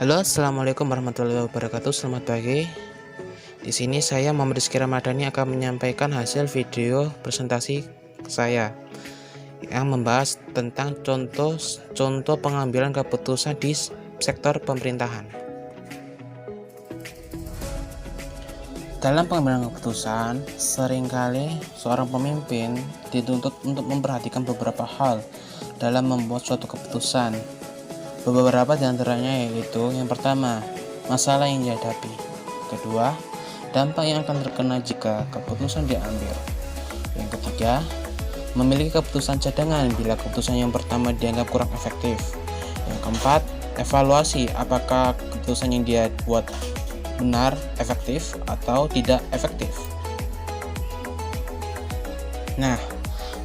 Halo, assalamualaikum warahmatullahi wabarakatuh. Selamat pagi. Di sini saya Muhammad Rizky Ramadhani akan menyampaikan hasil video presentasi saya yang membahas tentang contoh pengambilan keputusan di sektor pemerintahan. Dalam pengambilan keputusan, seringkali seorang pemimpin dituntut untuk memperhatikan beberapa hal dalam membuat suatu keputusan. Beberapa di antaranya yaitu: yang pertama, masalah yang dihadapi; kedua, dampak yang akan terkena jika keputusan diambil; yang ketiga, memiliki keputusan cadangan bila keputusan yang pertama dianggap kurang efektif; yang keempat, evaluasi apakah keputusan yang dia buat benar, efektif, atau tidak efektif. Nah,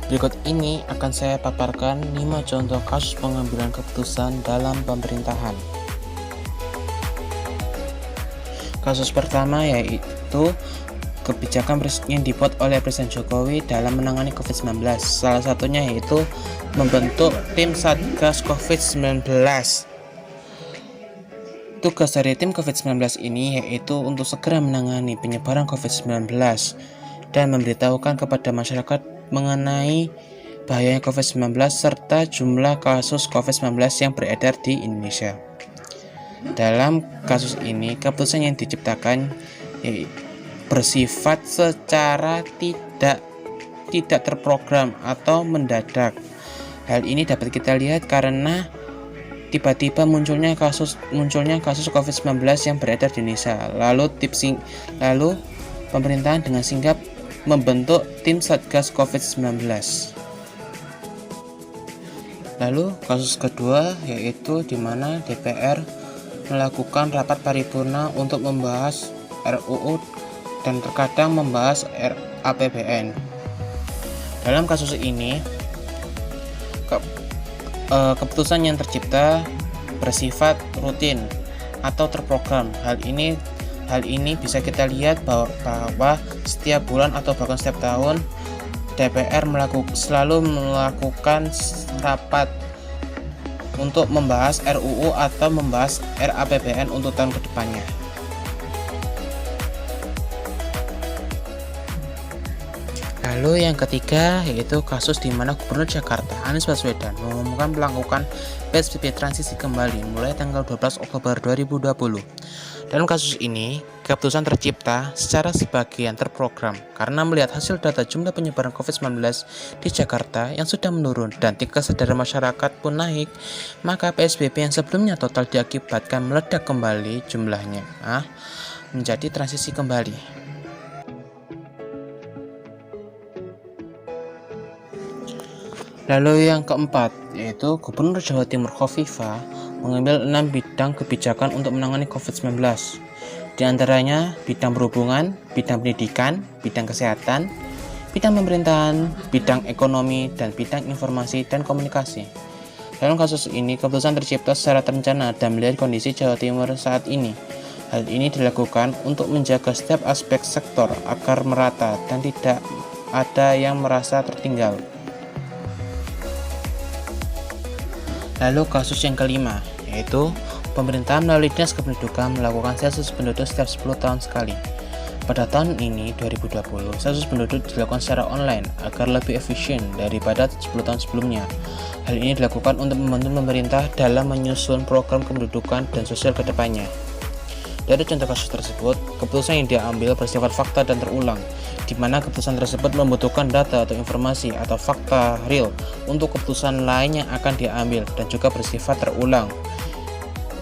berikut ini akan saya paparkan 5 contoh kasus pengambilan keputusan dalam pemerintahan. Kasus pertama yaitu kebijakan yang dibuat oleh Presiden Jokowi dalam menangani COVID-19. Salah satunya yaitu membentuk tim Satgas COVID-19. Tugas dari tim COVID-19 ini yaitu untuk segera menangani penyebaran COVID-19 dan memberitahukan kepada masyarakat mengenai bahayanya COVID-19 serta jumlah kasus COVID-19 yang beredar di Indonesia. Dalam kasus ini, keputusan yang diciptakan bersifat secara tidak terprogram atau mendadak. Hal ini dapat kita lihat karena tiba-tiba munculnya kasus COVID-19 yang beredar di Indonesia. Lalu pemerintahan dengan sigap membentuk tim Satgas COVID-19. Lalu kasus kedua yaitu di mana DPR melakukan rapat paripurna untuk membahas RUU dan terkadang membahas RAPBN. Dalam kasus ini, keputusan yang tercipta bersifat rutin atau terprogram. Hal ini bisa kita lihat bahwa setiap bulan atau bahkan setiap tahun DPR selalu melakukan rapat untuk membahas RUU atau membahas RAPBN untuk tahun kedepannya. Lalu yang ketiga yaitu kasus di mana Gubernur Jakarta Anies Baswedan mengumumkan melakukan PSBB transisi kembali mulai tanggal 12 Oktober 2020. Dalam kasus ini, keputusan tercipta secara sebagian terprogram karena melihat hasil data jumlah penyebaran COVID-19 di Jakarta yang sudah menurun dan tingkat kesadaran masyarakat pun naik, maka PSBB yang sebelumnya total diakibatkan meledak kembali jumlahnya menjadi transisi kembali. Lalu yang keempat yaitu Gubernur Jawa Timur Khofifah mengambil 6 bidang kebijakan untuk menangani COVID-19. Di antaranya bidang perhubungan, bidang pendidikan, bidang kesehatan, bidang pemerintahan, bidang ekonomi, dan bidang informasi dan komunikasi. Dalam kasus ini, keputusan tercipta secara terencana dan melihat kondisi Jawa Timur saat ini. Hal ini dilakukan untuk menjaga setiap aspek sektor agar merata dan tidak ada yang merasa tertinggal. Lalu kasus yang kelima yaitu pemerintah melalui Dinas Kependudukan melakukan sensus penduduk setiap 10 tahun sekali. Pada tahun ini 2020, sensus penduduk dilakukan secara online agar lebih efisien daripada 10 tahun sebelumnya. Hal ini dilakukan untuk membantu pemerintah dalam menyusun program kependudukan dan sosial ke depannya. Dari contoh kasus tersebut, keputusan yang diambil bersifat fakta dan terulang, di mana keputusan tersebut membutuhkan data atau informasi atau fakta real untuk keputusan lain yang akan diambil dan juga bersifat terulang.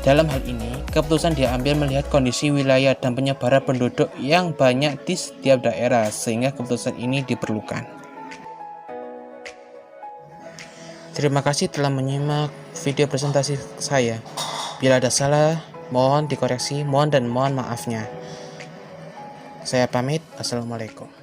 Dalam hal ini, keputusan diambil melihat kondisi wilayah dan penyebaran penduduk yang banyak di setiap daerah, sehingga keputusan ini diperlukan. Terima kasih telah menyimak video presentasi saya. Bila ada salah, mohon dikoreksi, mohon maafnya. Saya pamit. Assalamualaikum.